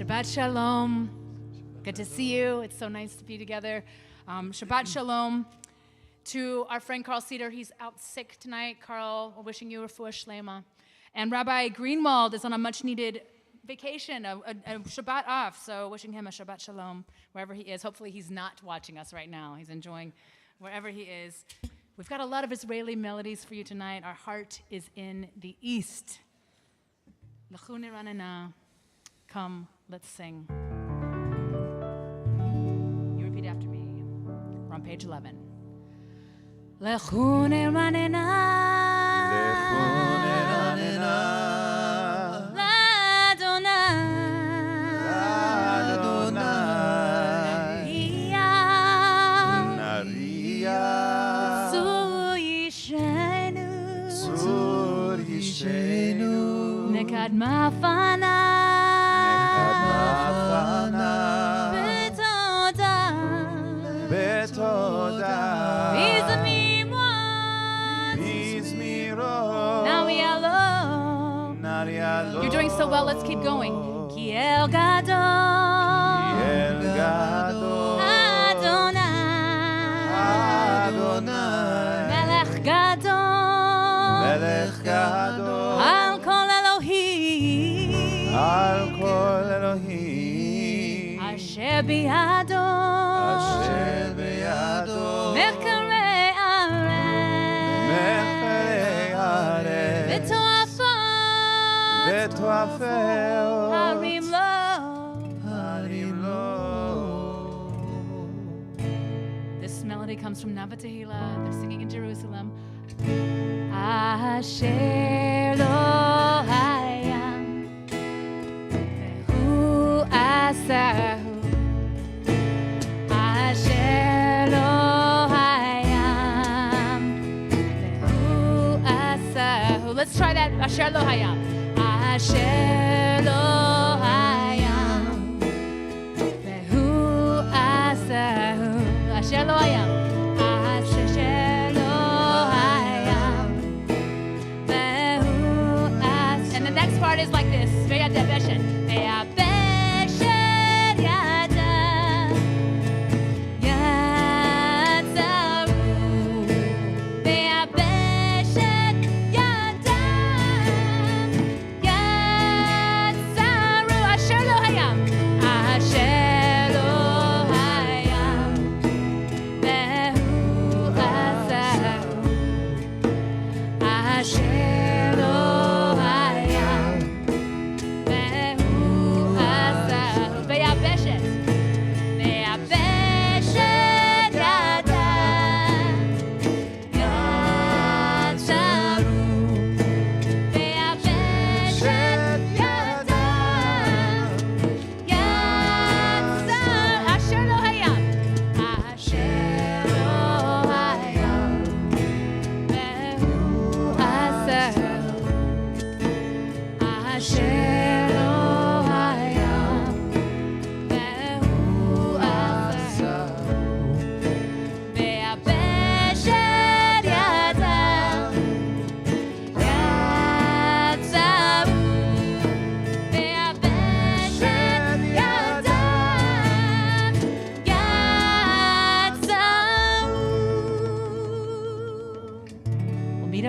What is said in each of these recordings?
Shabbat Shalom. Good to see you. It's so nice to be together. Shabbat Shalom to our friend Carl Cedar. He's out sick tonight. Carl, we're wishing you a refuah shlema. And Rabbi Greenwald is on a much-needed vacation, a Shabbat off. So wishing him a Shabbat Shalom wherever he is. Hopefully he's not watching us right now. He's enjoying wherever he is. We've got a lot of Israeli melodies for you tonight. Our heart is in the East. L'chu niranena. Come, let's sing. You repeat after me. We're on page 11. L'chu niranena. L'chu niranena. Nekad mafana Betoda Izmiro Now you're doing so well, let's keep going. Ki el gadol Adonai Melech gadol Al kol Elohim Asher biyado Mecharei areh V'toafel Harim lo This melody comes from Nava Tehillah. They're singing in Jerusalem. Asher lo hayam vehu asahu Asher lo hayam vehu asahu. Let's try that. Asher lo hayam. Asher lo hayam vehu asahu. Asher lo hayam. Part is like this. Ve'yadeh Ve'yabeshet yada Yatzaru Ve'yabeshet yada Yatzaru Asher lo hayam Asher lo hayam Vehu asaru Asher lo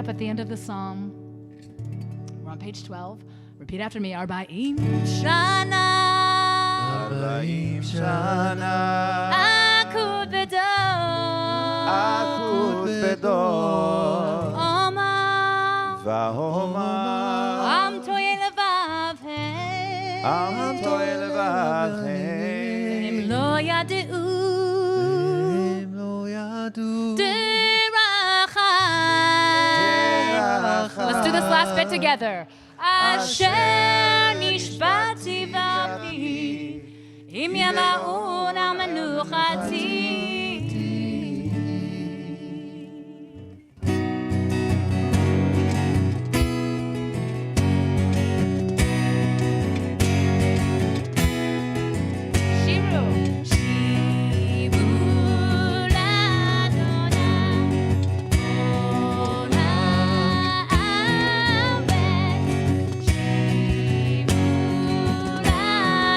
at the end of the psalm. We're on page 12. Repeat after me. Arba'im Shana. Arba'im Shana. Akud Bedor. Omar. Vahomar. Am toye levavhem. Im lo yadu. Let's do this last bit together. Asher nishbati v'api im yama'un al menuchati.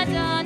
Adonai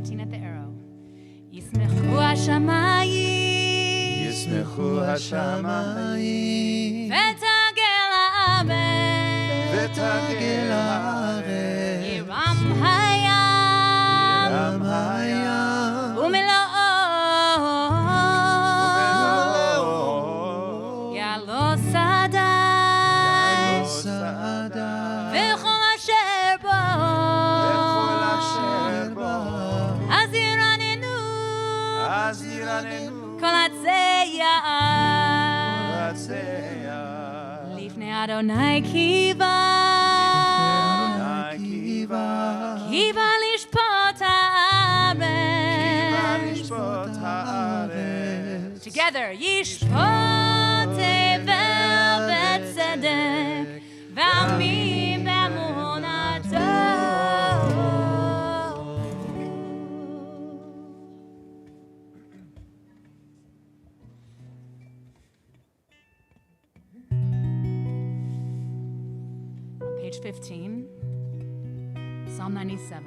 15 at the arrow. ישמחו השמיים ישמחו השמיים ותגל הארץ ותגל הארץ ירם הים ירם הים ומלואו ומלואו יעלו שדה יעלו שדה וכל אשר בו וכל אשר בו אז ירננו אז ירננו כל עצי יער עציה לפני אדוני קיבה קיבה קיבה לשפוט הארץ לשפוט הארץ Together ישפוט תבל בצדק ועמים באמונתו Page 15, Psalm 97.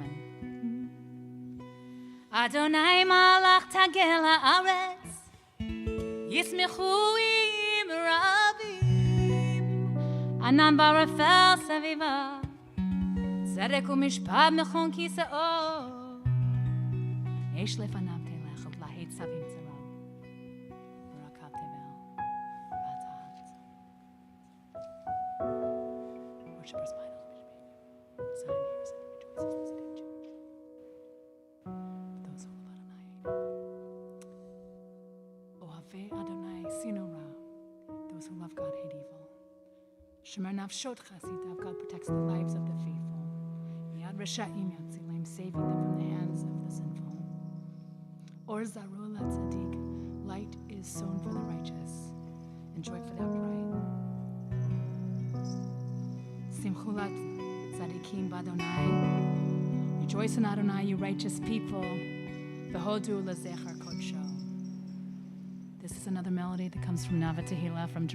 Adonai malach tagel haaretz, yismechu im rabim, anan barafel saviva, tzedek umishpat mechon kiseo, yesh lefanav telech od lahit savim tzerav, barakav tevel, ratat. Worshippers mind on the Zion hears and rejoices, the city of Judah. Those who love Adonai. Ohavei Adonai sinu ra. Those who love God hate evil. Shemer nafshot chasitav. God protects the lives of the faithful. Yad reshaim yatzilim, saving them from the hands of the sinful. Or zaru la tzaddik. Light is sown for the righteous, and joy for the upright. Simchu la tzaddikim b'Adonai. Rejoice in Adonai, you righteous people. Behodu lezecher kodsho. This is another melody that comes from Nava Tehillah from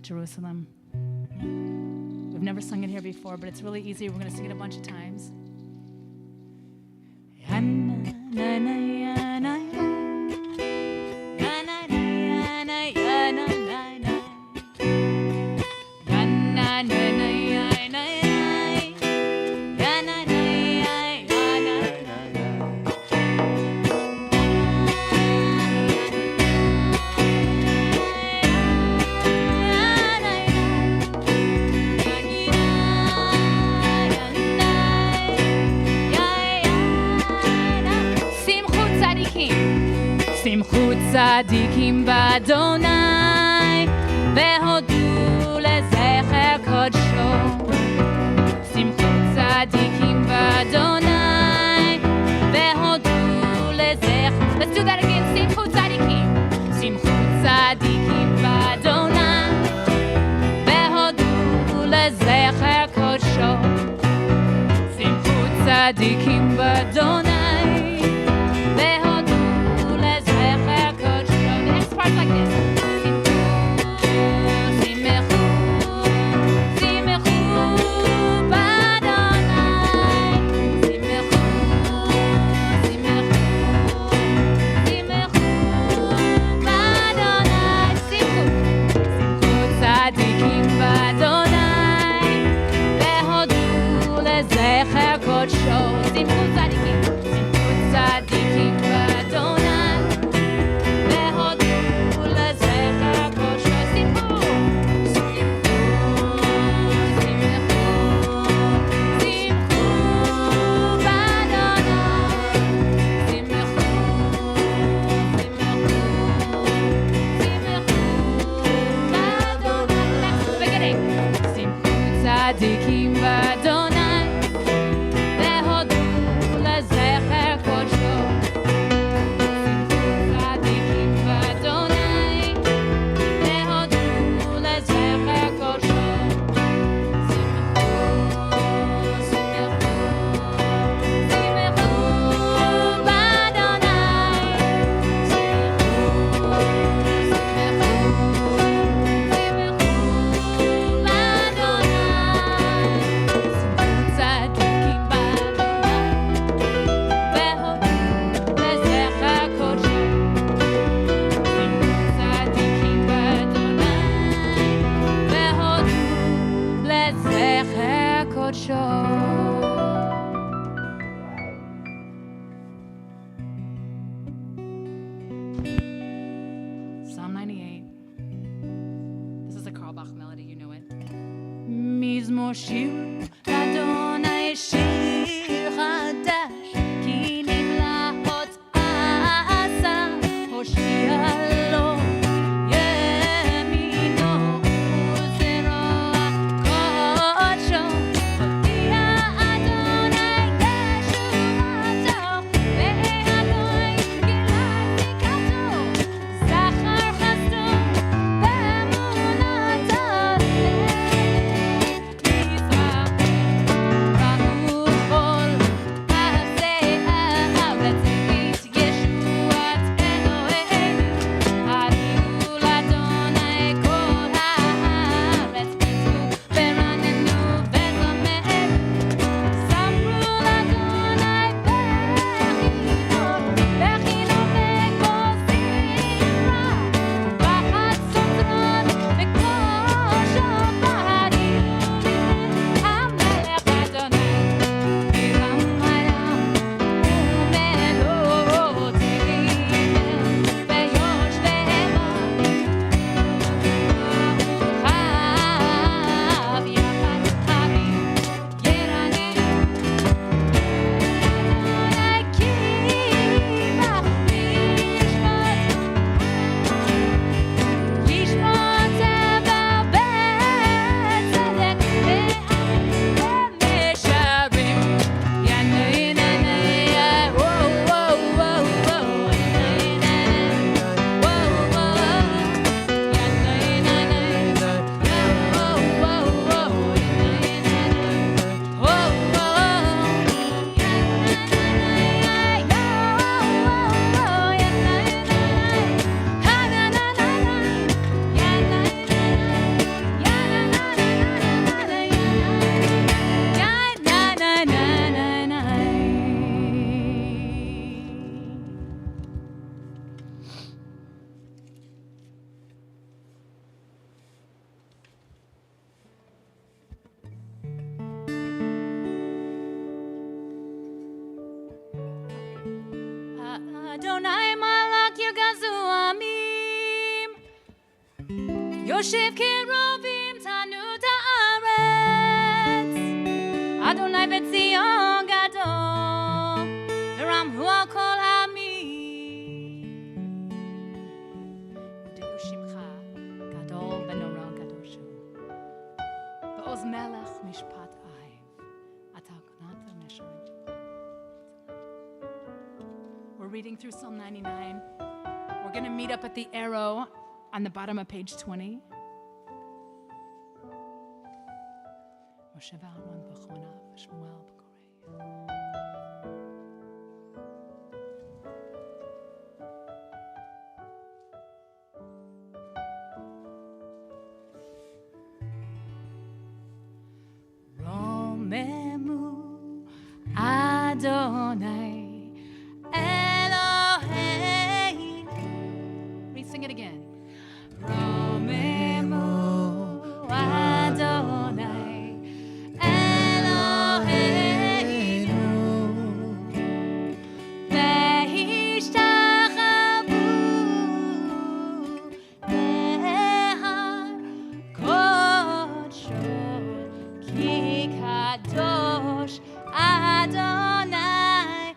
Jerusalem. We've never sung it here before, but it's really easy. We're going to sing it a bunch of times. שמחו צדיקים באדוני והודו לזכר קודשו שמחו צדיקים באדוני והודו לזכר Let's do that again שמחו צדיקים באדוני והודו לזכר קודשו שמחו צדיקים באדוני Parts like this. Simchu, simchu, b'Adonai. Simchu, simchu, simchu, b'Adonai. Simchu, simchu tzadikim b'Adonai, והודו לזכר קודשו. Simchu tzadikim. Psalm 98. This is a Carl Bach melody, you know it. Mizmor shir Adonai shir chadash ki niflaot asa hoshia lo yemino uzero kodsho hodia Adonai yeshuato ve'Adonai gilai zikato zachar chasto be'emunato Adonai malak yagazu amim Yoshev keruvim tanu ta'aretz Adonai betzion gadol V'ramhu al kol amim Udiu shimcha gadol v'nora gadoshu V'oz melech mishpat aiv Atakunata mesharim. We're reading through Psalm 99. We're going to meet up at the arrow on the bottom of page 20. Moshe v'Aaron b'chona v'Shmuel b'Korei. Romemu Adonai Sing it again. Romemu Adonai Eloheinu Ve'ishtachavu Behar Kodsho Ki Kadosh Adonai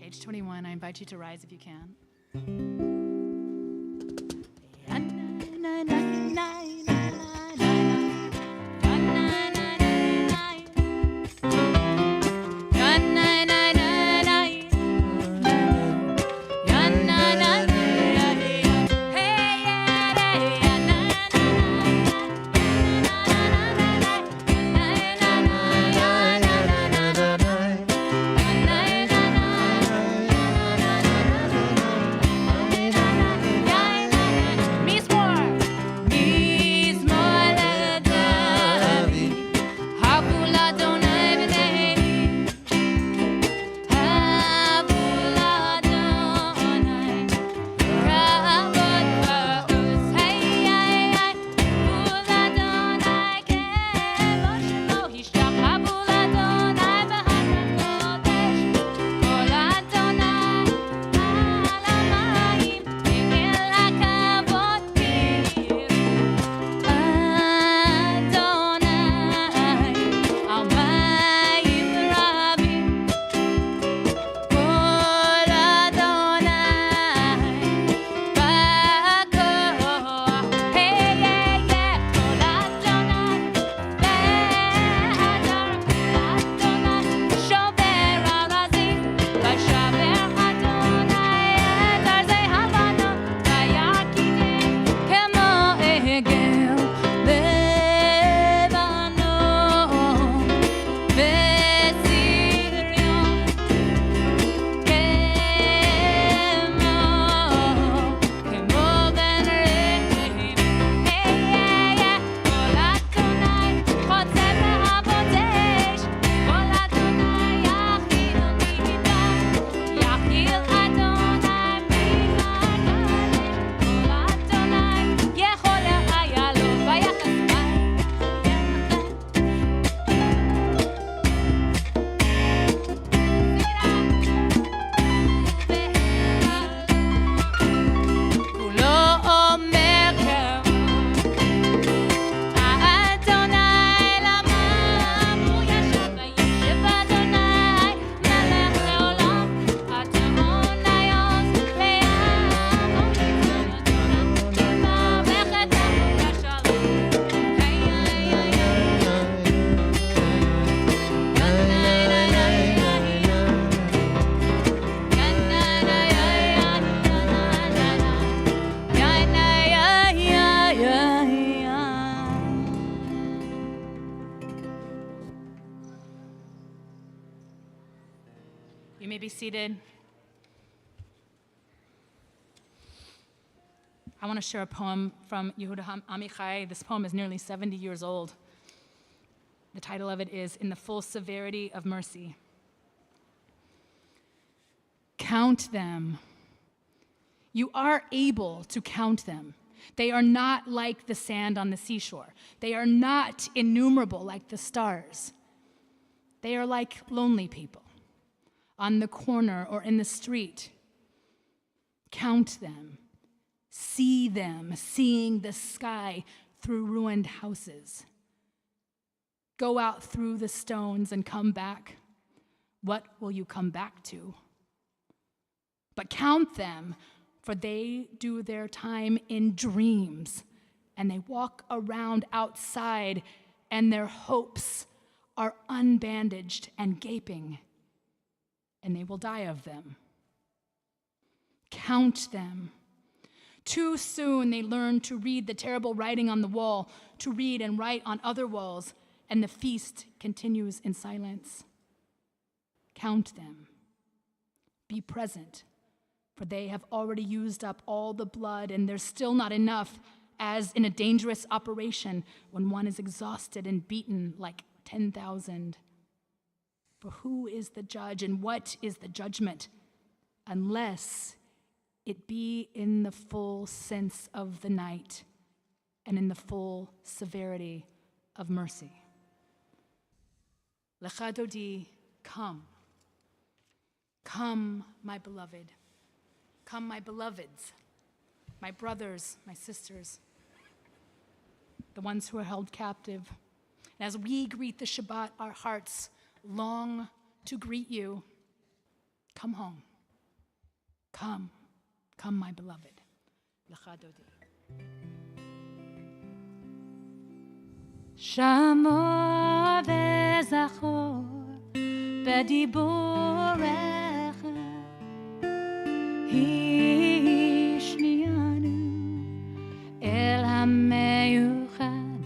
Page 21, I invite you to rise if you can. You may be seated. I want to share a poem from Yehuda Amichai. This poem is nearly 70 years old. The title of it is In the Full Severity of Mercy. Count them. You are able to count them. They are not like the sand on the seashore. They are not innumerable like the stars. They are like lonely people on the corner or in the street. Count them. See them, seeing the sky through ruined houses. Go out through the stones and come back. What will you come back to? But count them, for they do their time in dreams, and they walk around outside, and their hopes are unbandaged and gaping, and they will die of them. Count them. Too soon they learn to read the terrible writing on the wall, to read and write on other walls, and the feast continues in silence. Count them. Be present, for they have already used up all the blood, and there's still not enough, as in a dangerous operation when one is exhausted and beaten like 10,000. For who is the judge, and what is the judgment, unless it be in the full sense of the night and in the full severity of mercy? Lecha Dodi, come. Come, my beloved. Come, my beloveds, my brothers, my sisters, the ones who are held captive. And as we greet the Shabbat, our hearts long to greet you. Come home. Come, come, my beloved. Lecha dodi. Shamor וזכור בדיבורך השמיענו אל המיוחד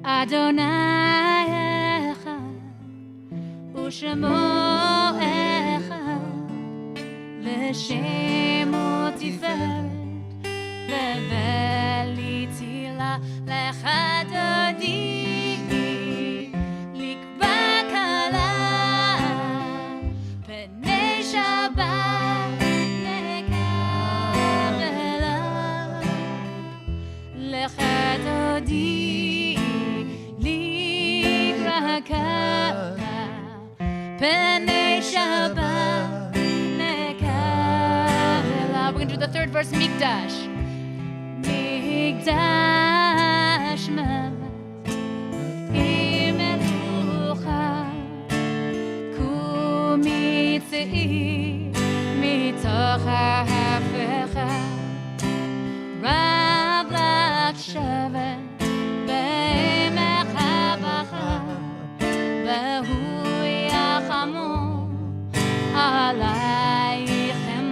אדוני אחד ושמו אחד לשמו תפארת ולצילה לך דודי We're going to do the third verse, Mikdash. Mikdash imelucha kumitzei mitoch ha'hafecha Rav lakshavet be'emecha bacha vehu עלייכם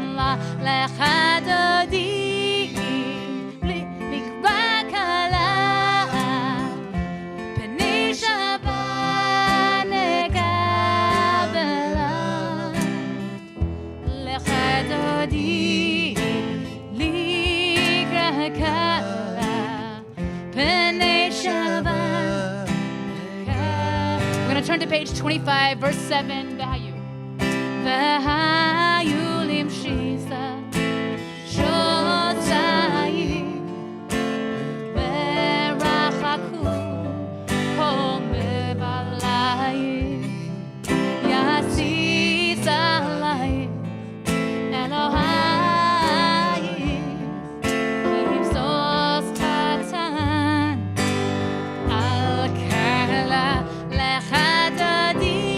לך דודי לקבע קלה פני שבת נקבלה לך דודי לקבע קלה פני שבת We're going to turn to page 25 verse 7 והיו והיו למשיסה שוצאים ורחקו כל מבלעים יסיס עלי אלוהים ויבסוס קטן על קלה לך דודי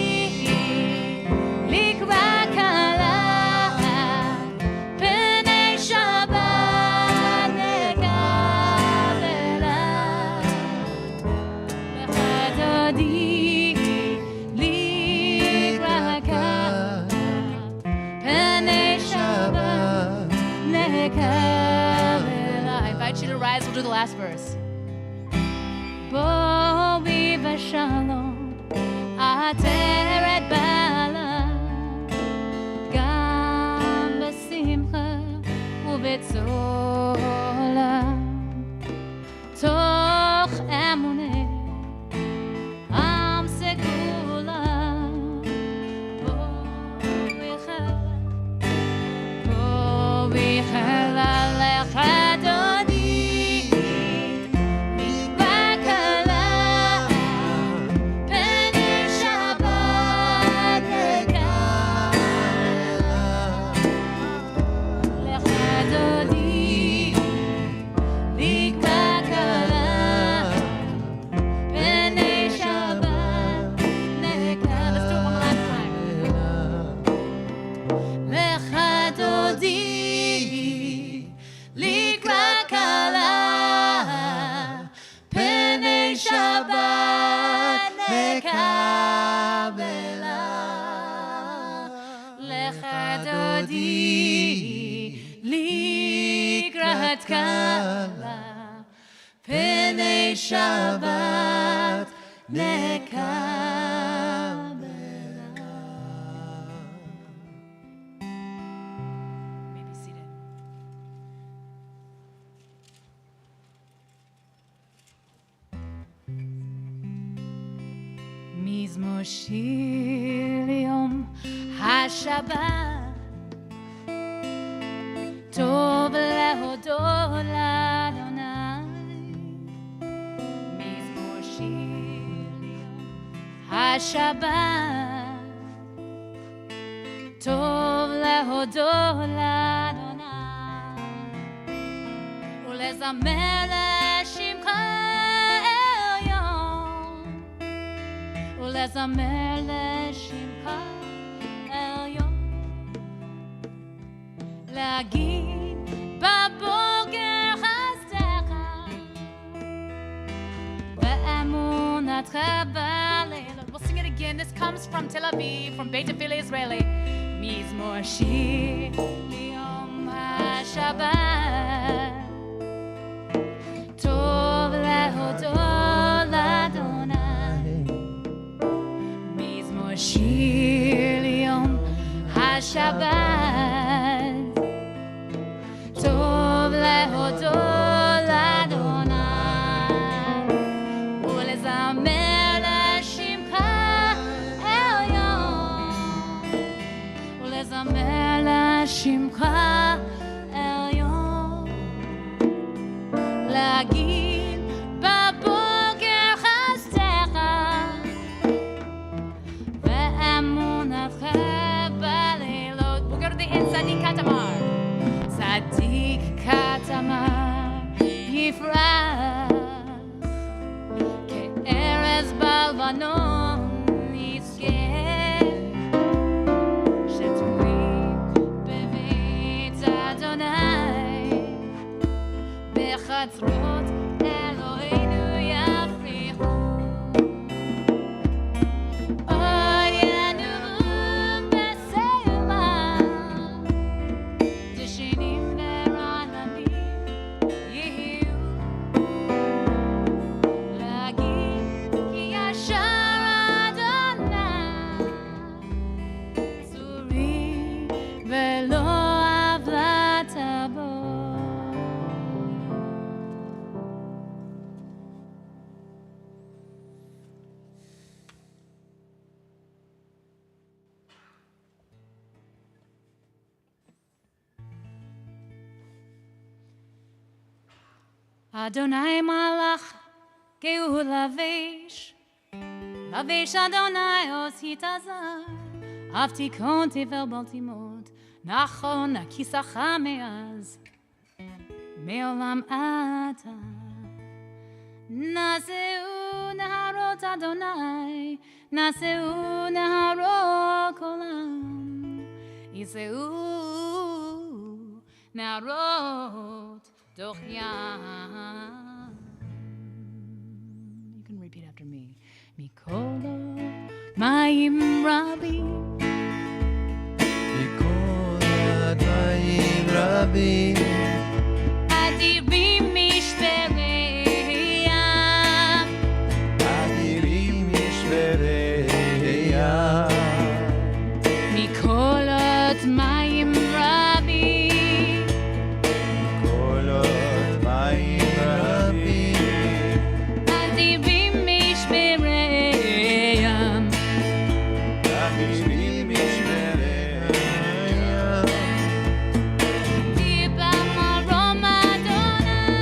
I invite you to rise. We'll do the last verse. Boi v'shalom ateret bala gam b'simcha u'b'tzola toch emuneh am segula פני שבת נקבלה. May be seated. מזמור שיר יום השבת טוב להודות לאדוני מזמור שיר יום השבת טוב להודות לאדוני ולזמר לשמך עליון ולזמר לשמך עליון להגיד בבוקר חסדך ואמונתך בלילות. We'll sing it again. This comes from Tel Aviv, from Beit Tefillah Israeli. מזמור שיר ליום השבת, טוב להודות לאדוני. מזמור שיר ליום השבת, טוב להודות לאדוני ולזמר לשמך עליון, ולזמר לשמך עליון, להגיד בבוקר חסדך ואמונתך בלילות. We'll go to the end. צדיק כתמר, צדיק כתמר יפרח, כארז בלבנון יזכה, שתולים בבית אדוני, בחצרות אלוהינו יפריחו. עוד ינועו בסלע, דשנים ורעננים יהיו, להגיד כי ישר אדוני, צורי ולא עוולת בו. אדוני מלך גאו לבש, לבש אדוני עושית זר, אף תיקון תבל בל תימות, נכון הכיסך מאז, מעולם אתה. נשאו נהרות אדוני, נשאו נהרות כולם, יישאו נהרות דוח ים. You can repeat after me. מכל מים רבים, מכל המים רבים, אדירים משברי ים, אדירים משברי ים. מכל מים רבים, כל עוד מים רבים, אדירים משברי ים, אדירים משברי ים. אדיר במרום אדוני,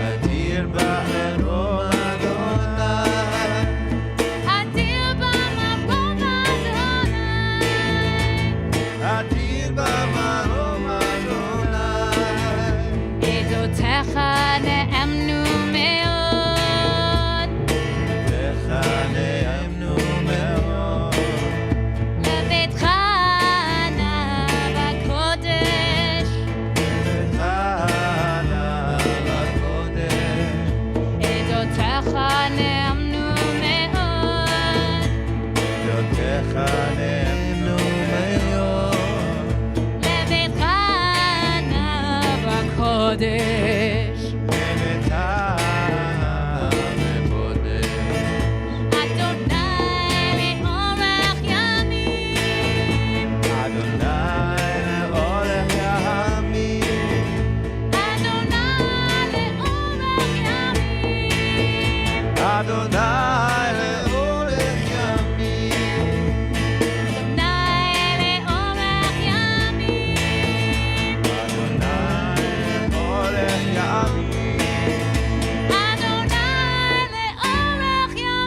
אדיר במרום אדוני, אדיר במרום אדוני, אדיר במרום אדוני. עדותיך נאמנו מאוד, לך נאמנו מאוד, לביתך נא בקודש, לך נא בקודש. עדותיך נאמנו מאוד, עדותיך נאמנו מאוד, לביתך נא בקודש. לביתך נא בקודש. אדוני לאורך ימים, אדוני לאורך ימים, אדוני לאורך ימים, אדוני לאורך ימים, אדוני לאורך ימים, אדוני לאורך ימים, אדוני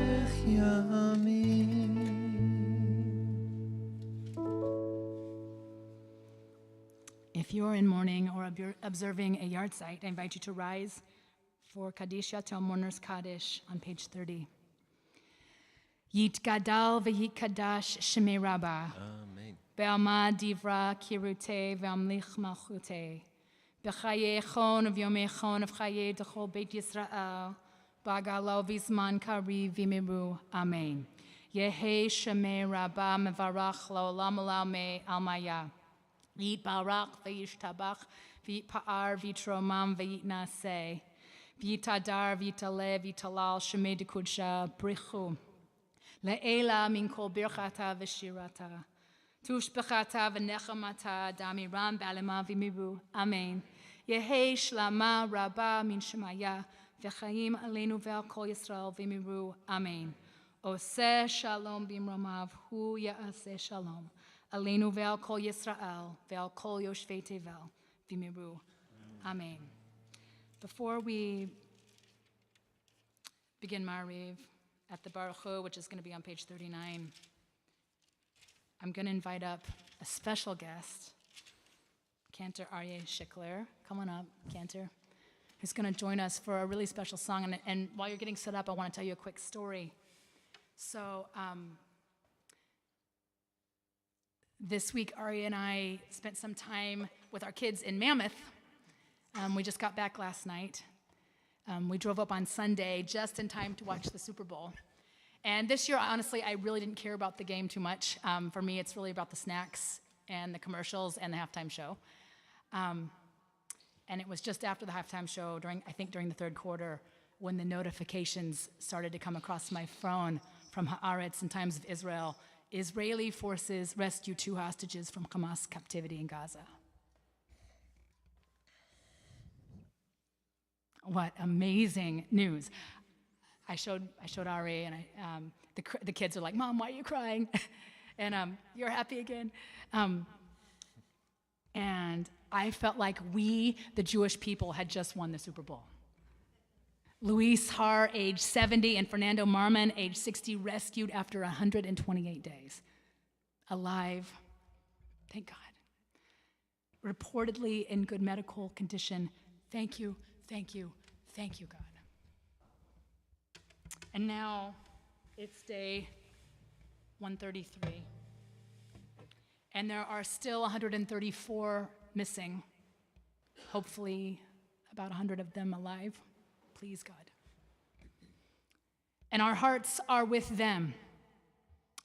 לאורך ימים. If you're in mourning or observing a yard site, I invite you to rise for Kaddish Yatom Mourner's Kaddish on page 30. Yitgadal v'yitkadash shemei Rabbah. Amen. Ve'alma divra kirute ve'amlich malchute. B'chaye chon v'yomei chon v'chaye d'chol Beit Yisrael. B'agalo v'zman kari v'miru. Amen. Yehe shemei Rabbah mevarach la'olam olame almaya. Yitbarach v'yishtabach v'yitpa'ar v'yitromam v'yitnaseh. V'yitadar v'yitaleh v'yitalal shemei d'kudsha brichu. Le'ela min kol birchata v'shirata. Tushbechata v'nechamata damiram b'alema v'miru. Amen. Yehe shlama rabba min shemaya v'chaim aleinu ve'al kol Yisrael v'miru. Amen. Oseh shalom b'imromav hu ya'aseh shalom. Aleinu ve'al kol Yisrael ve'al kol yoshvei tevel v'miru. Amen. Before we begin Ma'ariv at the Baruch Hu, which is going to be on page 39, I'm going to invite up a special guest, Cantor Aryeh Shikler. Come on up, Cantor. Who's going to join us for a really special song. And while you're getting set up, I want to tell you a quick story. So this week, Aryeh and I spent some time with our kids in Mammoth. We just got back last night. We drove up on Sunday just in time to watch the Super Bowl. And this year, honestly, I really didn't care about the game too much. For me, it's really about the snacks and the commercials and the halftime show. And it was just after the halftime show, during the third quarter, when the notifications started to come across my phone from Haaretz and Times of Israel. Israeli forces rescue 2 hostages from Hamas captivity in Gaza. What amazing news. I showed Ari, and the kids are like, "Mom, why are you crying?" And you're happy again. And I felt like we, the Jewish people, had just won the Super Bowl. Luis Har, age 70, and Fernando Marman, age 60, rescued after 128 days. Alive, thank God. Reportedly in good medical condition. Thank you, thank you, thank you, God. And now it's day 133. And there are still 134 missing. Hopefully about 100 of them alive. Please, God. And our hearts are with them.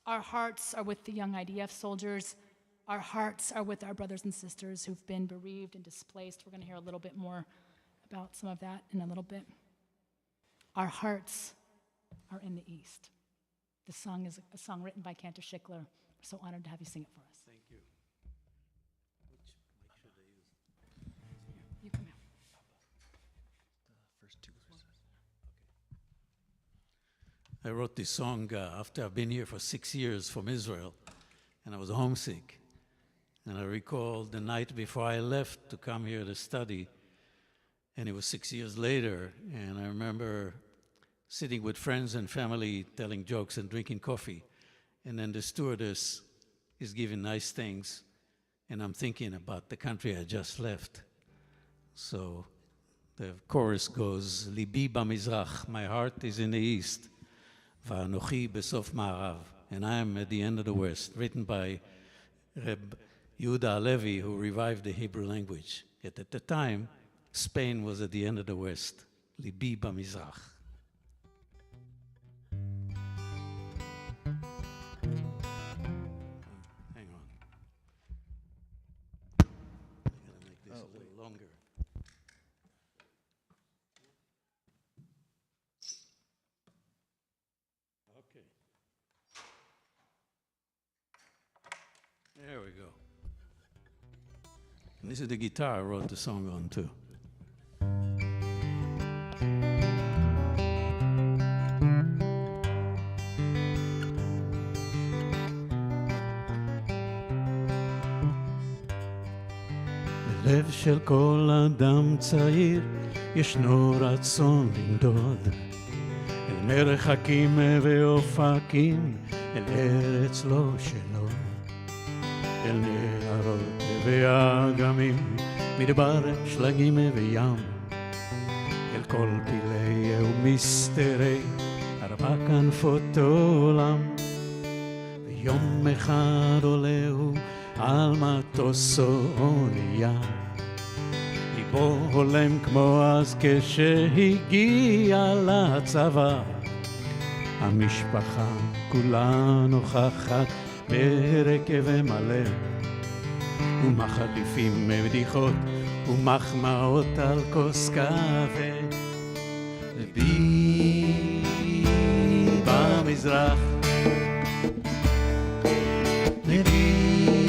Our hearts are with the young IDF soldiers. Our hearts are with our brothers and sisters who've been bereaved and displaced. We're going to hear a little bit more about some of that in a little bit. Our hearts are in the East. The song is a song written by Cantor Shikler. We're so honored to have you sing it for us. Thank you. Which mic should I use? You come here. First two verses. Okay. I wrote this song after I've been here for 6 years from Israel, and I was homesick. And I recall the night before I left to come here to study, and it was 6 years later, and I remember sitting with friends and family, telling jokes and drinking coffee. And then the stewardess is giving nice things, and I'm thinking about the country I just left. So the chorus goes, Libi b'mizrach, my heart is in the east, va'anochi besof ma'arav, and I am at the end of the west, written by Reb Yehuda Halevi, who revived the Hebrew language. Yet at the time, Spain was at the end of the west, Libi b'mizrach. There we go. And this is the guitar I wrote the song on too. בלב של כל אדם צעיר ישנו רצון לנדוד אל מרחקים ואופקים אל ארץ לא שלו אל נהרות ואגמים, מדבר שלגים וים, אל כל פילי ומסתרי ארבע כנפות עולם, ויום אחד עולה הוא על מטוס או אונייה. ליבו הולם כמו אז כשהגיע לצבא. המשפחה כולה נוכחת ברכב מלא, ומחליפים בדיחות ומחמאות על כוס קפה. ובי במזרח, ובי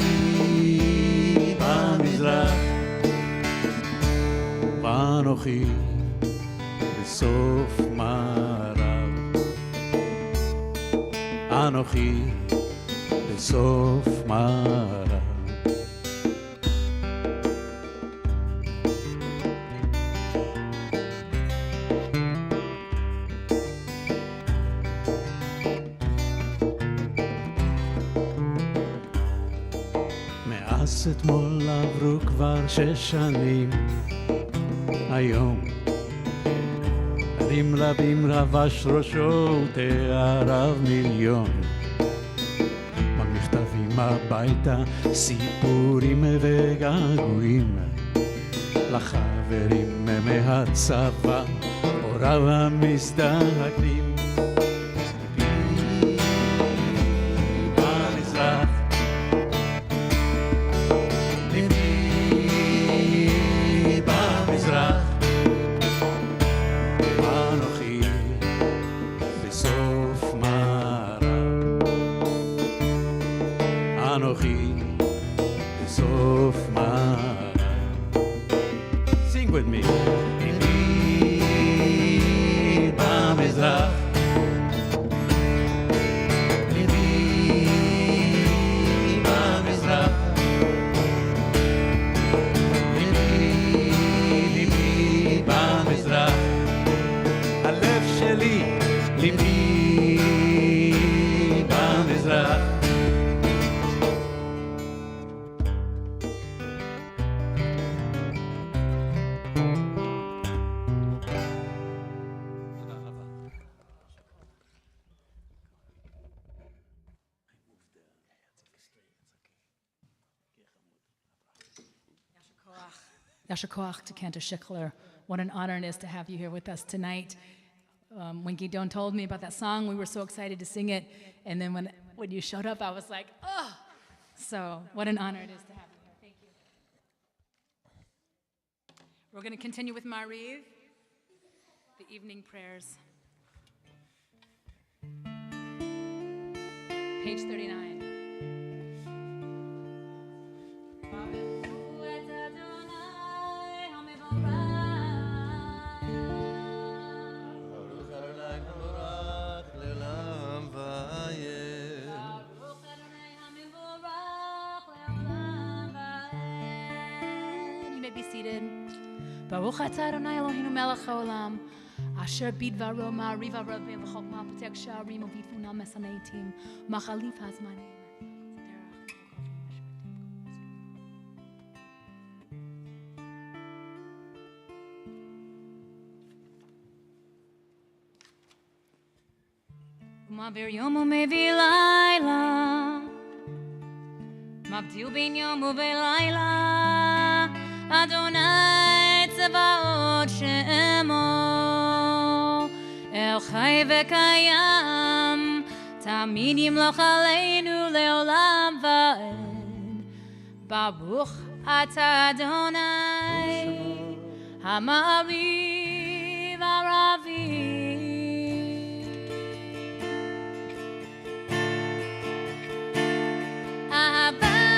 במזרח, ואנוכי בסוף מערב. אנוכי בסוף מערב. מאז אתמול עברו כבר 6 שנים, היום הרים רבים רבש ראשו תערב מיליון. במכתבים הביתה סיפורים וגעגועים, לחברים מהצבא הוריו המזדקנים. במזרח, ליבי במזרח, אנוכי בסוף מערב. אנוכי בסוף מערב. Sing with me. ליבי במזרח, ליבי במזרח, ליבי במזרח. הלב שלי, ליבי במזרח. Yasher Koach to Cantor Schickler. What an honor it is to have you here with us tonight. When Gidon told me about that song, we were so excited to sing it. And then when you showed up, I was like, oh! So what an honor it is to have you here. Thank you. We're going to continue with Mariv, the evening prayers. Page 39. You may be seated. Baruch atah Adonai Eloheinu melech haolam, asher bidvaro ma'ariv harabim v'chokma potek sha'arim u'vitfunam mesaneitim machalif hazmanim. Ma'avir yom u'mevi layla, mabdil ben yom u'velayla, Adonai tzavaot she'emo, El chai v'kayam, tamid yimloch aleinu le'olam va'ed. Baruch atah Adonai, ha'ma'ariv ha'ravim. Adonai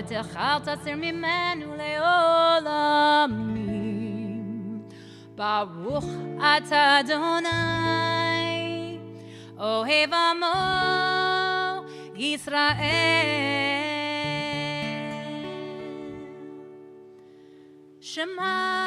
תורתך אל תסיר ממנו לעולמים. ברוך אתה אדוני, אוהב עמו ישראל. שמע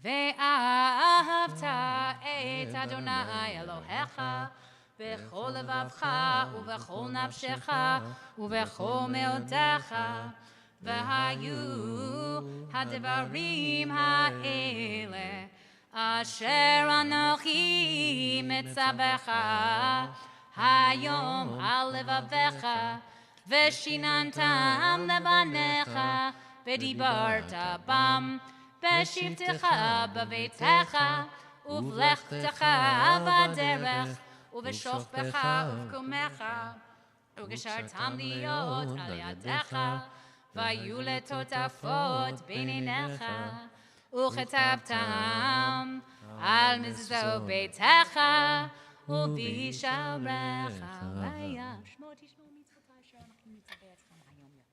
ואהבת את אדוני אלוהיך בכל לבבך ובכל נפשך ובכל מאודך, והיו הדברים האלה אשר אנוכי מצווך היום על לבביך, ושיננתם לבניך ודיברת בם בשבתך בביתך ובלכתך בדרך ובשוכבך ובקומך, וגשרתם להיות על ידך, והיו לטוטפות בין עיניך, וכתבתם על מזוזות ביתך ובשעריך. שמור תשמעו מצוותיי אשר אנחנו מצווה אתכם היום יום.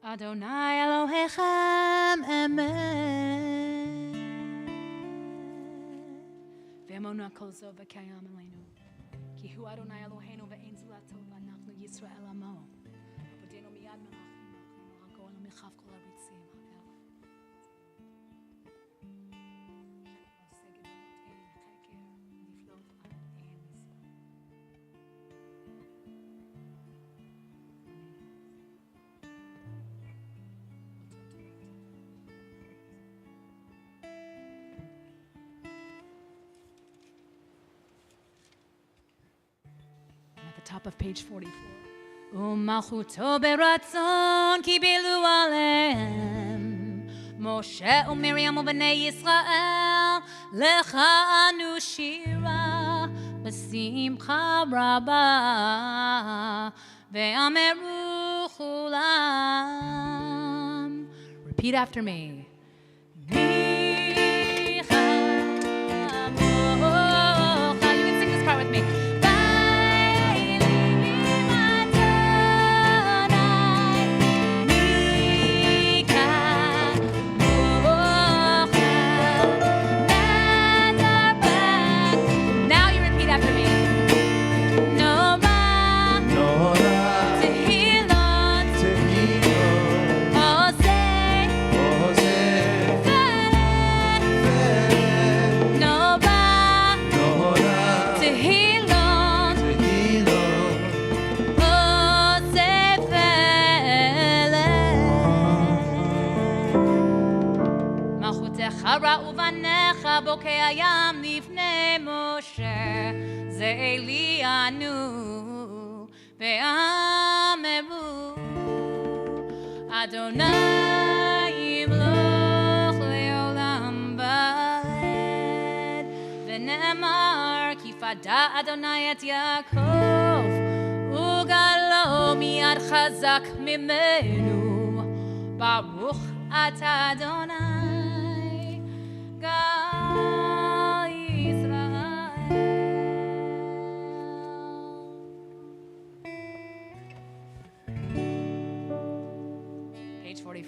אדוני אלוהיכם אמת, ואמונה כל זו וקיים עלינו, כי הוא אדוני אלוהינו ואין זולתו, ואנחנו ישראל עמו. עבדנו מיד מלאכים הגאון ומרחב כל הריצים האלה. עושה גדולות אין חקר נפלאות עד אין מספר. Top of page 44. ומלכותו ברצון קיבלו עליהם משה ומרים ובני ישראל, לך אנו שירה בשמחה רבה, ואמרו כולם. Repeat after me. You can sing this part with me. ראו בניך בוקע הים לפני משה, זה אלינו, ואמרו אדוני ימלוך לעולם. ידע אדוני את יעקב, וגלו מיד חזק ממנו. ברוך אתה אדוני, גאל ישראל. Page 45.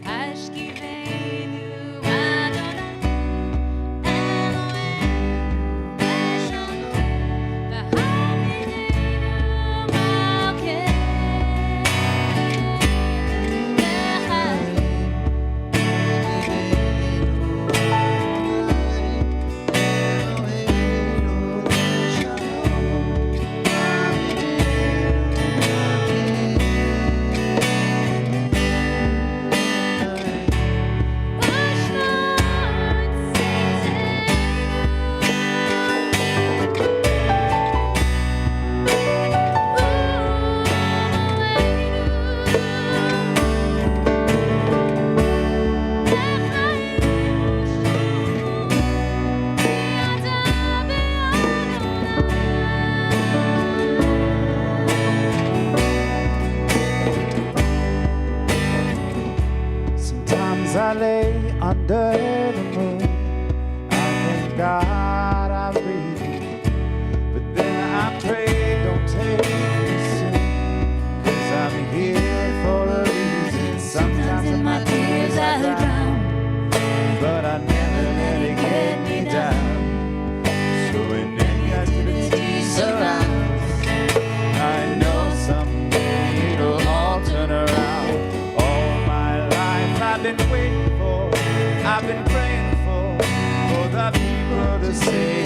Ashkivenu Adonai Eloheinu Eshanu V'hamidenu Malkeinu L'chaim. Sometimes I lay under the moon. I thank God I breathe. But then I pray, don't take me soon. 'Cause I'm here for a reason. Sometimes in my tears I drown, but I never let it get me down. So when negativity surrounds, I know someday it'll all turn around. All my life I've been waiting for, I've been praying for the people to say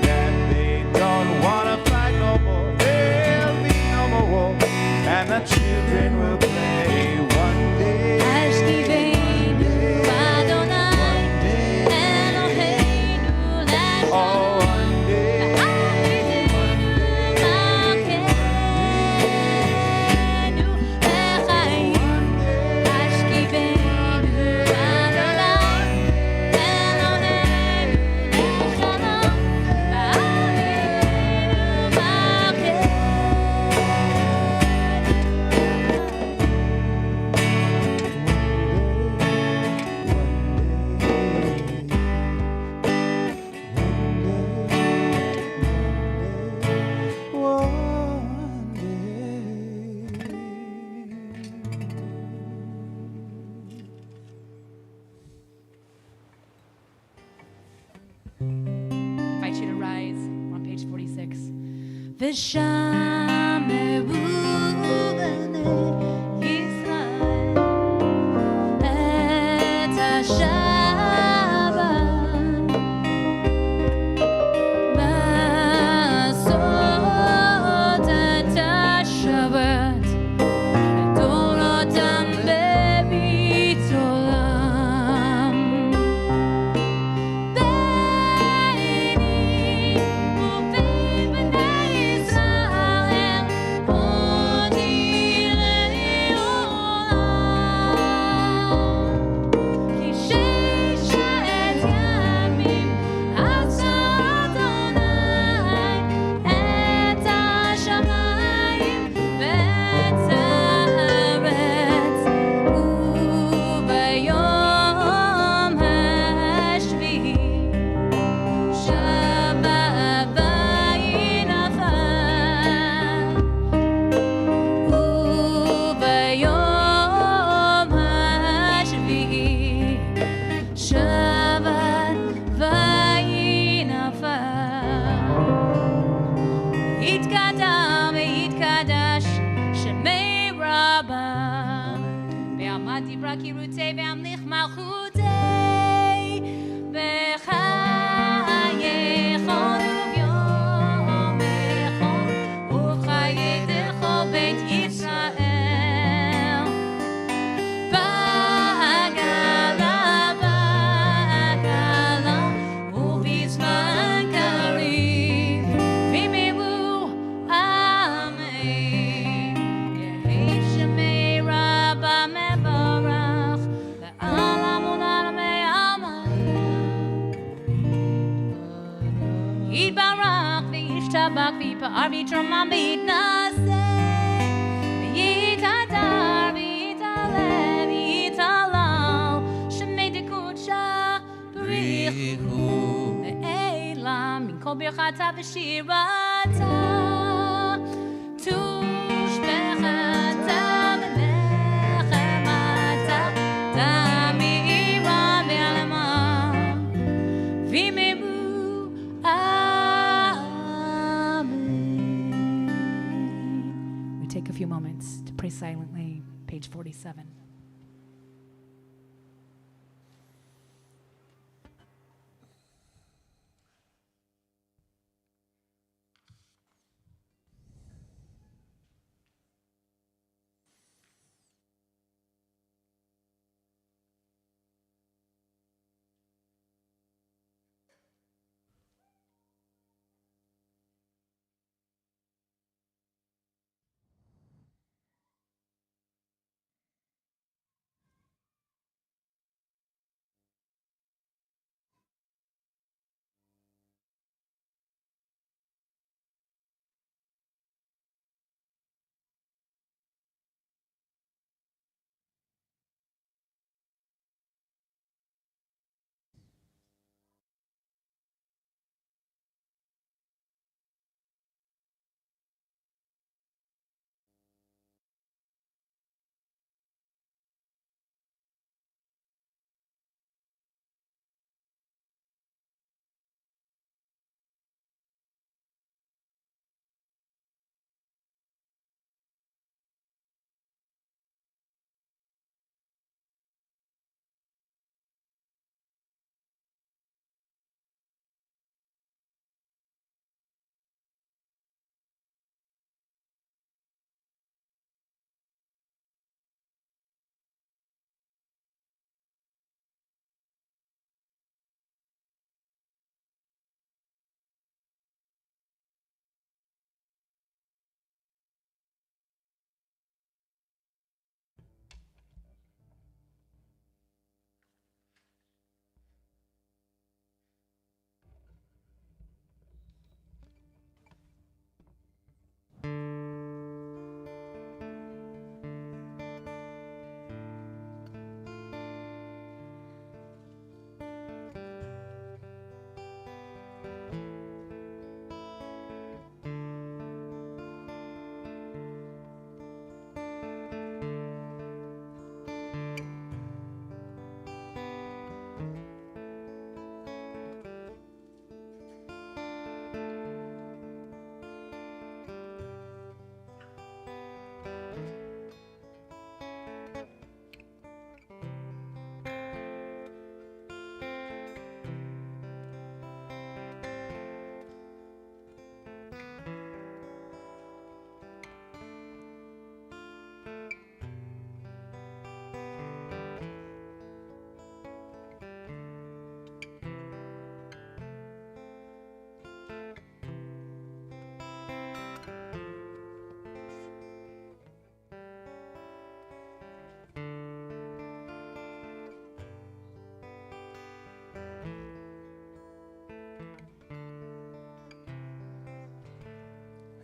that they don't wanna fight no more. There'll be no more war, and the children will play one day. Ashkivenu Adonai Eloheinu L'chaim. Oh, one day. Invite you to rise. We're on page 46. V'shameru b'nei Yisrael et ha-Shabbat לעשות את השבת לדורותם בבית עולם. ביני ובין בני ישראל עוד יראה עולם. כי ששת ימים עשה אדוני את השמיים ואת הארץ, וביום השביעי שבה וינפל, וביום השביעי שבה וינפל. יתקדם ויתקדש שמי רבה, ועמד דברה קירותי והמליך מלכותי, בחייכון וביומכון ובחיי כל בית ישראל. בעגלה בעגלה ובזמן קריב במהירו אמן. יהי שמי רבה מברך לעל וישתבח ויפאר ויתרומם ויתנשא ויתהדר ויתהלל ויתהלל שמי דקודשה בריחו לעילם מן כל ברכתה ושירתה תושבחתה ונחמתה תמירה בעלמה ויאמרו amen. We take a few moments to pray silently, page 47.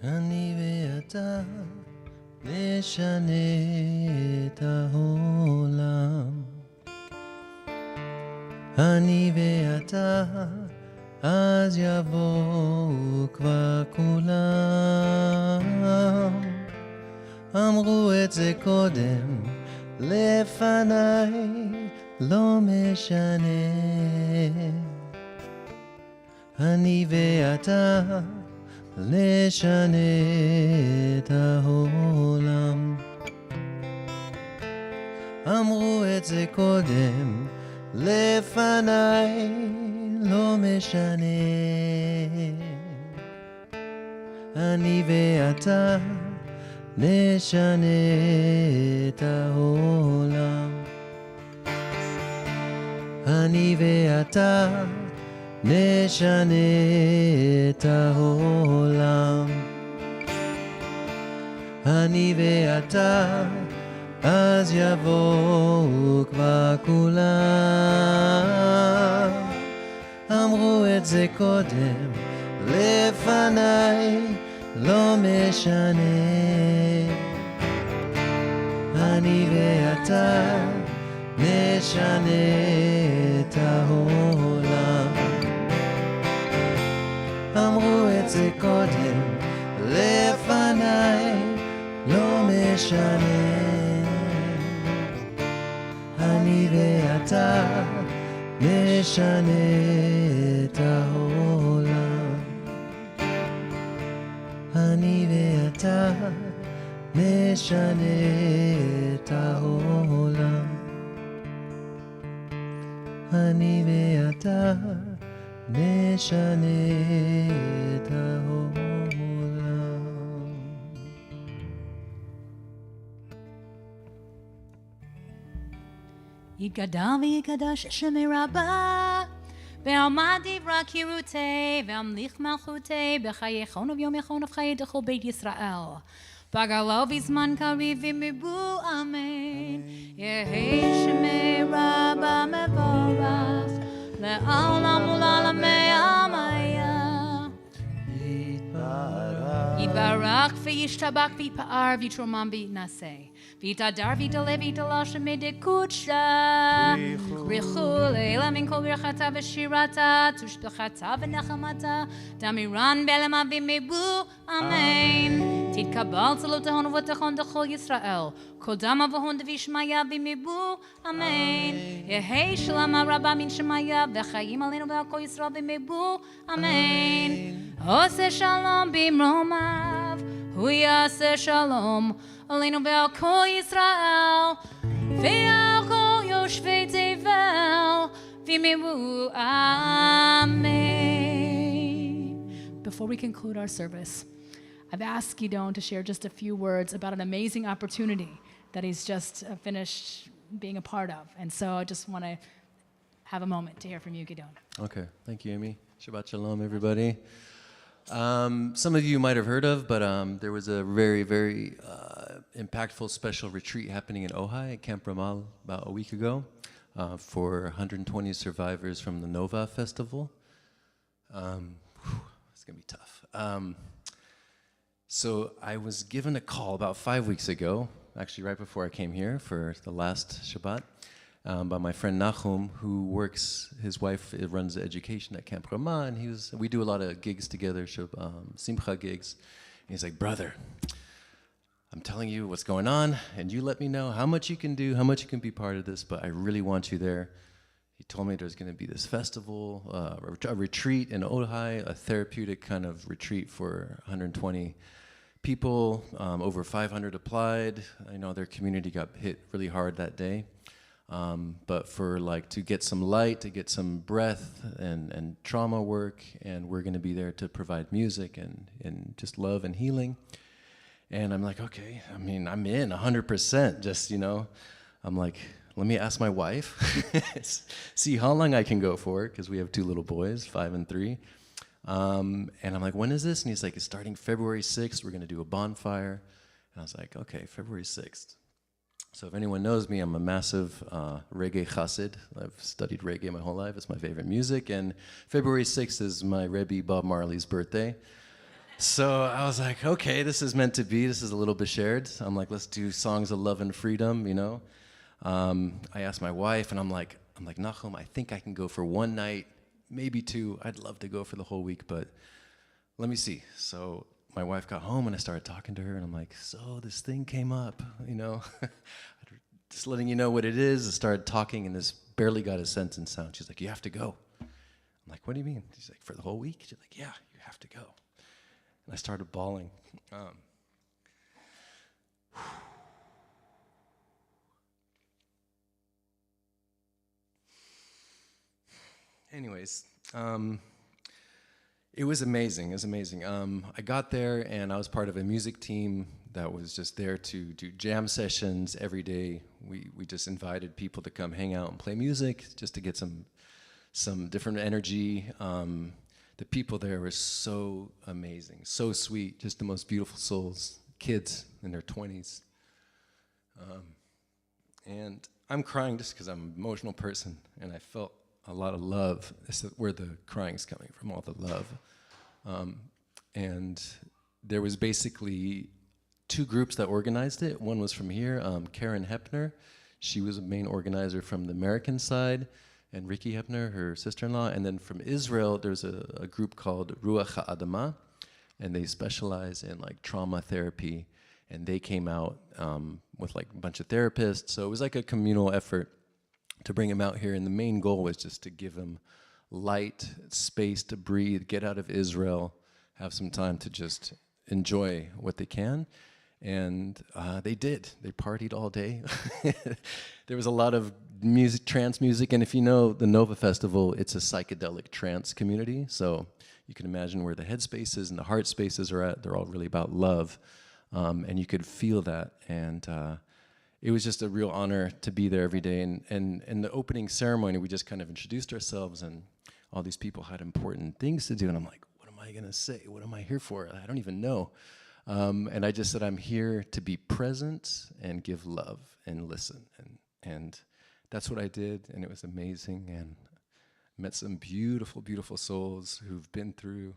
אני ואתה נשנה את העולם. אני ואתה אז יבואו כבר כולם. אמרו את זה קודם לפניי, לא משנה. אני ואתה נשנה את העולם. אמרו את זה קודם לפניי, לא משנה. אני ואתה נשנה את העולם. אני ואתה נשנה את העולם. אני ואתה אז יבואו כבר כולם. אמרו את זה קודם לפניי, לפניי, לא משנה. אני ואתה נשנה את העולם. אמרו את זה קודם לפניי, לא משנה. אני ואתה נשנה את העולם. אני ואתה נשנה את העולם. אני ואתה נשנה את העולם. יתגדל ויקדש שמי רבה, ועמד דברה קירותי, והמליך מלכותי, בחייכון וביום יחון ובחיי דכל בית ישראל. בגלו בזמן קריב ומרבו אמן. יהי שמי רבה מבורך, לעולם ולעולמי עמיה. יתברך וישתבח ויתפאר ויתרומם ויתנשא. ויתהדר ויתעלה ויתעלה שמי דקודשה. בריחו לעילה מן כל ברכתה ושירתה, תושבחתה ונחמתה, תמירן בעלמה ומרבו אמן. תתקבל צלות ההון ובתחון דכל ישראל, כל דמה והון דבישמיה ומרבו אמן. יהי שלמה רבה מן שמיה, וחיים עלינו ועל כל ישראל ומרבו אמן. עושה שלום במרומיו, הוא יעשה שלום עלינו ועל כל ישראל, ועל כל יושבי תבל ומרבו amen. Before we conclude our service, I've asked Gidon to share just a few words about an amazing opportunity that he's just finished being a part of. And so I just want to have a moment to hear from you, Gidon. Okay, thank you, Amy. Shabbat Shalom, everybody. Some of you might have heard of, but there was a very, very impactful special retreat happening in Ojai at Camp Ramal about a week ago for 120 survivors from the Nova Festival. It's going to be tough. So I was given a call about 5 weeks ago, actually right before I came here for the last Shabbat, by my friend Nachum, who works, his wife runs education at Camp Ramah, and we do a lot of gigs together, Simcha gigs. And he's like, brother, I'm telling you what's going on, and you let me know how much you can do, how much you can be part of this, but I really want you there. He told me there's going to be this festival, a retreat in Ojai, a therapeutic kind of retreat for 120 people. Over 500 applied. I know their community got hit really hard that day. But for to get some light, to get some breath and trauma work, and we're going to be there to provide music and just love and healing. And I'm like, okay, I mean, I'm in 100%, just, I'm like, let me ask my wife, see how long I can go for it, because we have 2 little boys, 5 and 3. And I'm like, when is this? And he's like, it's starting February 6th. We're going to do a bonfire. And I was like, okay, February 6th. So if anyone knows me, I'm a massive reggae chassid. I've studied reggae my whole life. It's my favorite music. And February 6th is my Rebbe Bob Marley's birthday. So I was like, okay, this is meant to be. This is a little bit shared. I'm like, let's do songs of love and freedom, I asked my wife, and I'm like, Nachum, I think I can go for one night, maybe 2. I'd love to go for the whole week, but let me see. So my wife got home, and I started talking to her, and I'm like, so this thing came up, just letting you know what it is. I started talking, and this barely got a sentence out. She's like, you have to go. I'm like, what do you mean? She's like, for the whole week? She's like, yeah, you have to go. And I started bawling. Anyways, it was amazing. It was amazing. I got there, and I was part of a music team that was just there to do jam sessions every day. We just invited people to come hang out and play music, just to get some different energy. The people there were so amazing, so sweet, just the most beautiful souls, kids in their 20s. And I'm crying just because I'm an emotional person, and I felt a lot of love. That's where the crying's coming from, all the love. and there was basically two groups that organized it. One was from here, Karen Hepner. She was a main organizer from the American side, and Ricky Hepner, her sister-in-law. And then from Israel, there's a group called Ruach HaAdamah, and they specialize in like trauma therapy. And they came out with like a bunch of therapists. So it was like a communal effort to bring them out here. And the main goal was just to give them light, space to breathe, get out of Israel, have some time to just enjoy what they can. And they did. They partied all day. There was a lot of music, trance music. And if you know the Nova Festival, it's a psychedelic trance community. So you can imagine where the head spaces and the heart spaces are at. They're all really about love. And you could feel that. And it was just a real honor to be there every day. And the opening ceremony, we just kind of introduced ourselves, and all these people had important things to do. And I'm like, what am I going to say? What am I here for? I don't even know. And I just said, I'm here to be present and give love and listen. And that's what I did, and it was amazing. And met some beautiful, beautiful souls who've been through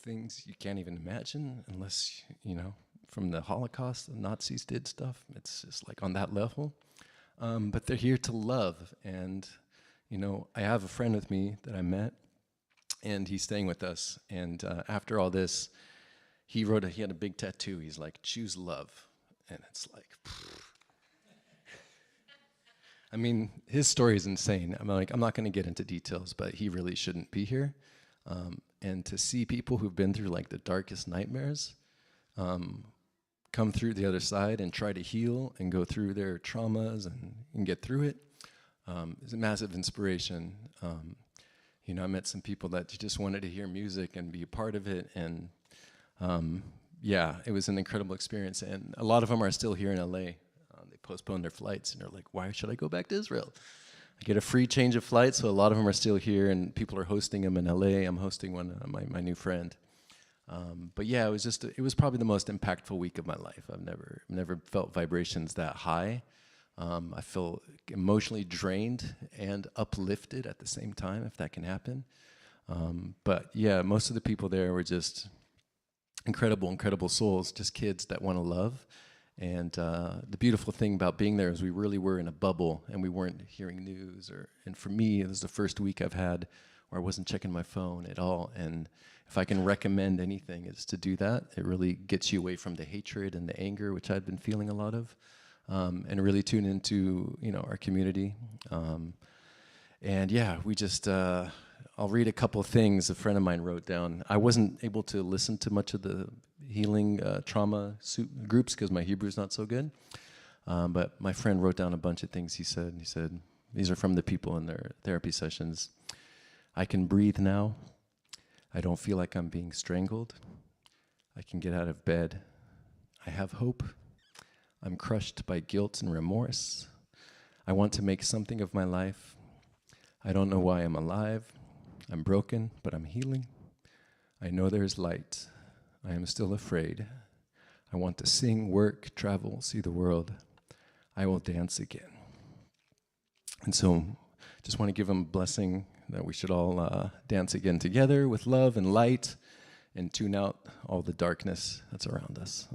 things you can't even imagine unless, you know, from the Holocaust, the Nazis did stuff. It's just like on that level. But they're here to love. And, you know, I have a friend with me that I met, and he's staying with us. And after all this, he had a big tattoo. He's like, choose love. And it's like, I mean, his story is insane. I'm like, I'm not going to get into details, but he really shouldn't be here. And to see people who've been through like the darkest nightmares come through the other side and try to heal and go through their traumas and get through it is a massive inspiration. You know, I met some people that just wanted to hear music and be a part of it. And yeah, it was an incredible experience. And a lot of them are still here in LA. They postponed their flights and they're like, why should I go back to Israel? I get a free change of flights, so a lot of them are still here, and people are hosting them in LA. I'm hosting one, my new friend. But yeah, it was probably the most impactful week of my life. I've never felt vibrations that high. I feel emotionally drained and uplifted at the same time, if that can happen. But yeah, most of the people there were just incredible, incredible souls, just kids that want to love. And the beautiful thing about being there is we really were in a bubble, and we weren't hearing news. And for me, it was the first week I've had where I wasn't checking my phone at all. And if I can recommend anything, it's to do that. It really gets you away from the hatred and the anger, which I'd been feeling a lot of, and really tune into, you know, our community. And yeah, we just, I'll read a couple of things a friend of mine wrote down. I wasn't able to listen to much of the healing trauma groups because my Hebrew is not so good. But my friend wrote down a bunch of things he said. These are from the people in their therapy sessions. I can breathe now. I don't feel like I'm being strangled. I can get out of bed. I have hope. I'm crushed by guilt and remorse. I want to make something of my life. I don't know why I'm alive. I'm broken, but I'm healing. I know there's light. I am still afraid. I want to sing, work, travel, see the world. I will dance again. And so just want to give them a blessing that we should all dance again together with love and light and tune out all the darkness that's around us.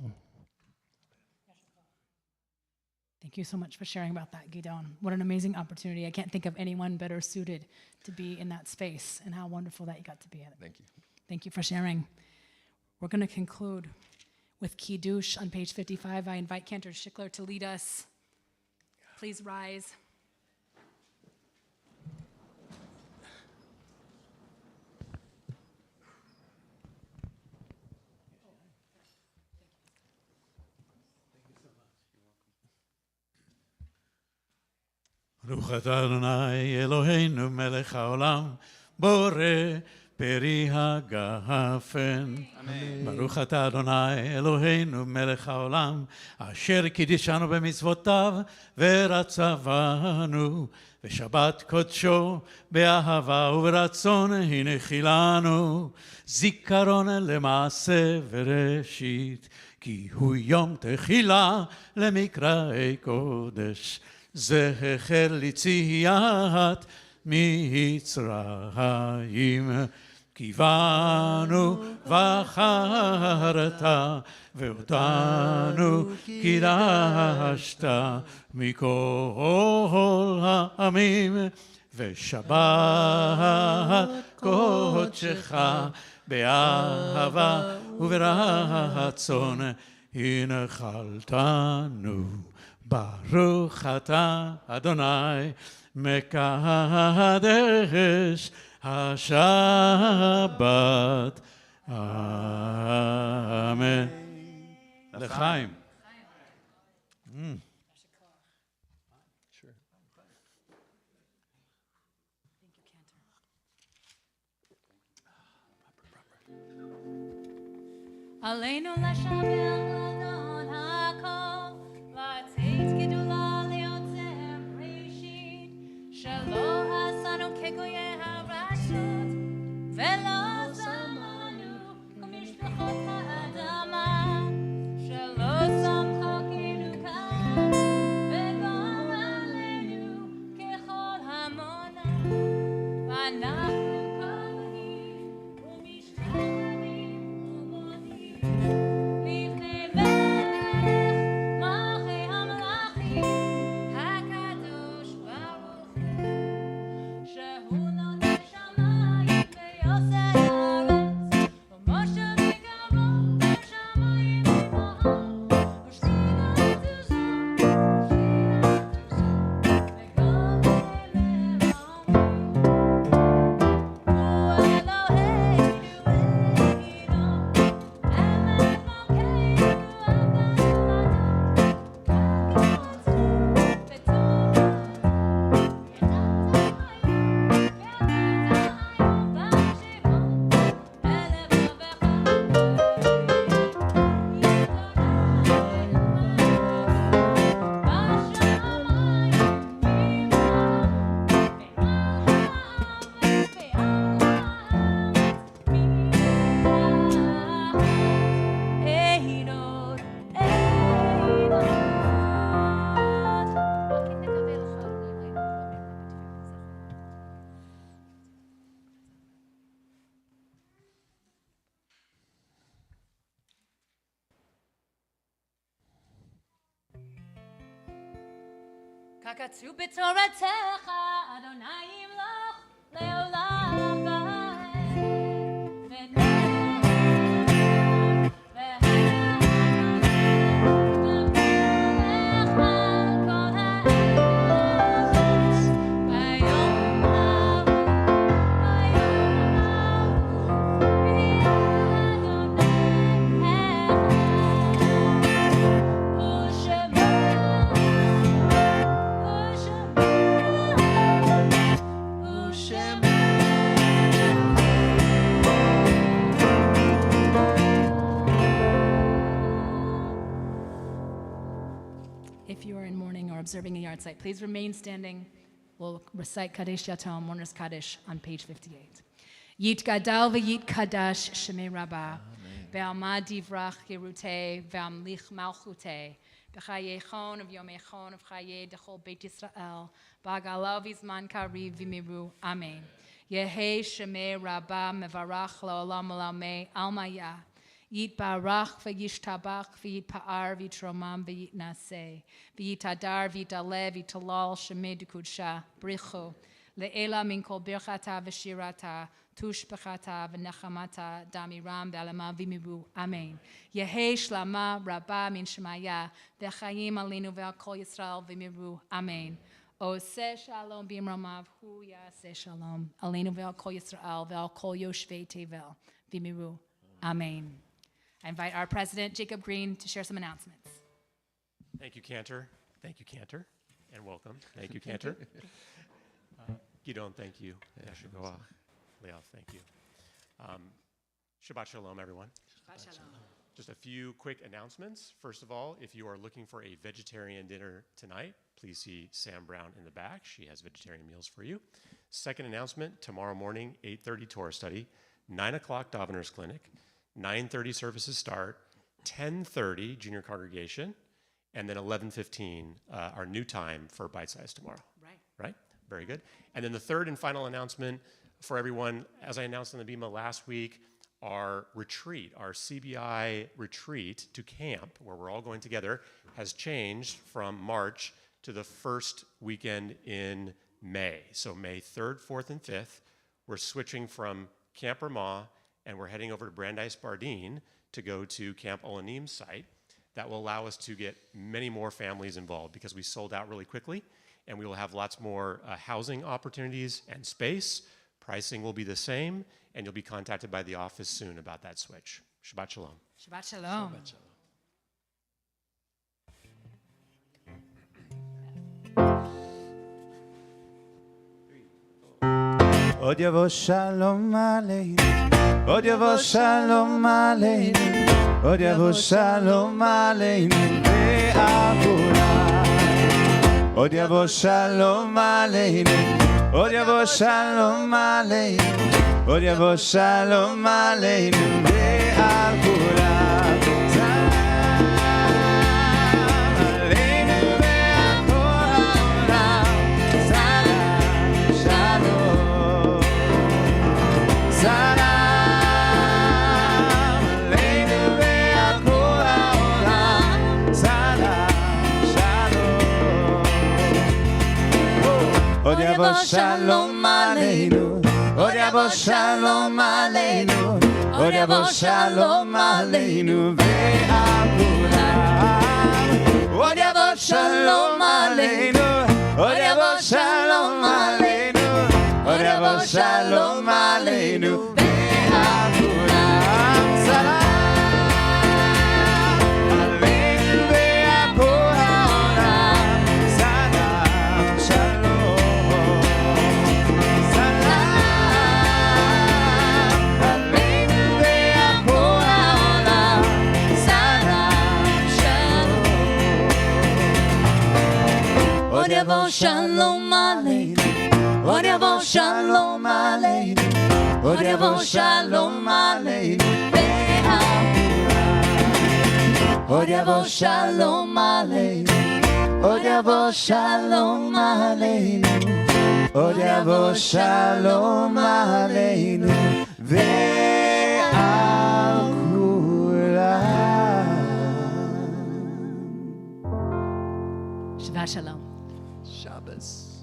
Thank you so much for sharing about that, Gidon. What an amazing opportunity. I can't think of anyone better suited to be in that space, and how wonderful that you got to be in it. Thank you. Thank you for sharing. We're going to conclude with Kiddush on page 55. I invite Cantor Schickler to lead us. Please rise. ברוך אתה אדוני אלוהינו מלך העולם בורא פרי הגפן. ברוך אתה אדוני אלוהינו מלך העולם אשר קידשנו במצוותיו ורצה בנו ושבת קודשו באהבה וברצון הנחיל לנו זיכרון למעשה וראשית כי הוא יום תחילה למקראי קודש זכר ליציאת מצרים קיוונו בחרת ואותנו קידשת מכל העמים ושבת קודשך באהבה וברצון הנחלתנו. ברוך אתה אדוני מקדש השבת. אמן. לחיים. עלינו לשבח אדון הכל, לתת גדולה ליוצר בראשית, שלא עשנו כגויי הרשות, ולא שמנו כמשפחות האדמה, שלא שמחקנו כאן, וגורלנו ככל המונה, ואנחנו כהנים ומשתחווים ובונים לפני מלך מלכי המלכים הקדוש ברוך הוא, שהוא נותן שמיים ויוצר ארץ, ומושב בגבו בשמיים ובהר, ושכינה תוזר וגודל ככתוב בתורתך, אדוני ימלוך לעולם ועד. ונלך והמלך על כל הארץ, ביום ההוא, ביד אדונך, ושמע If you are in mourning or observing a yard site, please remain standing. We'll recite Kadesh Yatom, Mourner's Kaddish, on page 58. Yit gadal v'yit kadash shemei rabbah, ve'alma divrach yerutei, ve'amlich malchutei, b'chayechon of yomechon of chayei dechol Beit Yisrael, b'agalav v'zman kariv v'miru. Amen. Yehei shemei rabbah mevarach la'olam olamei almaya. Yit barach v'yishtabach v'yit pa'ar v'yitromam v'yit naseh v'yit adar v'yit aleh v'yit talal shemei d'kudsha brichu le'ela min kol birchata v'shirata tushbechata v'nechamata damiram v'alama v'miru. Amen. Yehei shlama rabba min shemaya v'chayim alinu ve'al kol Yisrael v'miru. Amen. Oseh shalom b'imramav hu yaseh shalom alinu ve'al kol Yisrael ve'al kol yoshvei tevel v'miru. Amen. I invite our president, Jacob Green, to share some announcements. Thank you, Cantor. Thank you, Cantor. And welcome. Thank you, Cantor. Gidon, thank you. Yashukoach. Leal, thank you. Shabbat Shalom, everyone. Shabbat shalom. Just a few quick announcements. First of all, if you are looking for a vegetarian dinner tonight, please see Sam Brown in the back. She has vegetarian meals for you. Second announcement, tomorrow morning, 8:30 Torah study, 9 o'clock Davener's Clinic, 9:30 services start, 10:30 junior congregation, and then 11:15 our new time for Bite Size tomorrow. Right. Right? Very good. And then the third and final announcement, for everyone, as I announced in the Bima last week, our retreat, our CBI retreat to camp, where we're all going together, has changed from March to the first weekend in May. So May 3rd, 4th, and 5th, we're switching from Camp Ramah, and we're heading over to Brandeis Bardeen to go to Camp Olanim site. That will allow us to get many more families involved because we sold out really quickly, and we will have lots more housing opportunities and space. Pricing will be the same, and you'll be contacted by the office soon about that switch. Shabbat Shalom. Shabbat Shalom. עוד יבוא שלום עלינו, עוד יבוא שלום עלינו, עוד יבוא שלום עלינו והגולה. עוד יבוא שלום עלינו, עוד יבוא שלום עלינו, עוד יבוא שלום עלינו והגולה. עוד יבוא שלום עלינו, עוד יבוא שלום עלינו, עוד יבוא שלום עלינו והגולה. עוד יבוא שלום עלינו, עוד יבוא שלום עלינו, עוד יבוא שלום עלינו והגולה. עוד יבוא שלום עלינו, עוד יבוא שלום עלינו, עוד יבוא שלום עלינו והגולה. עוד יבוא שלום עלינו, עוד יבוא שלום עלינו, עוד יבוא שלום עלינו והגולה. Shabbat Shalom. Shabbos.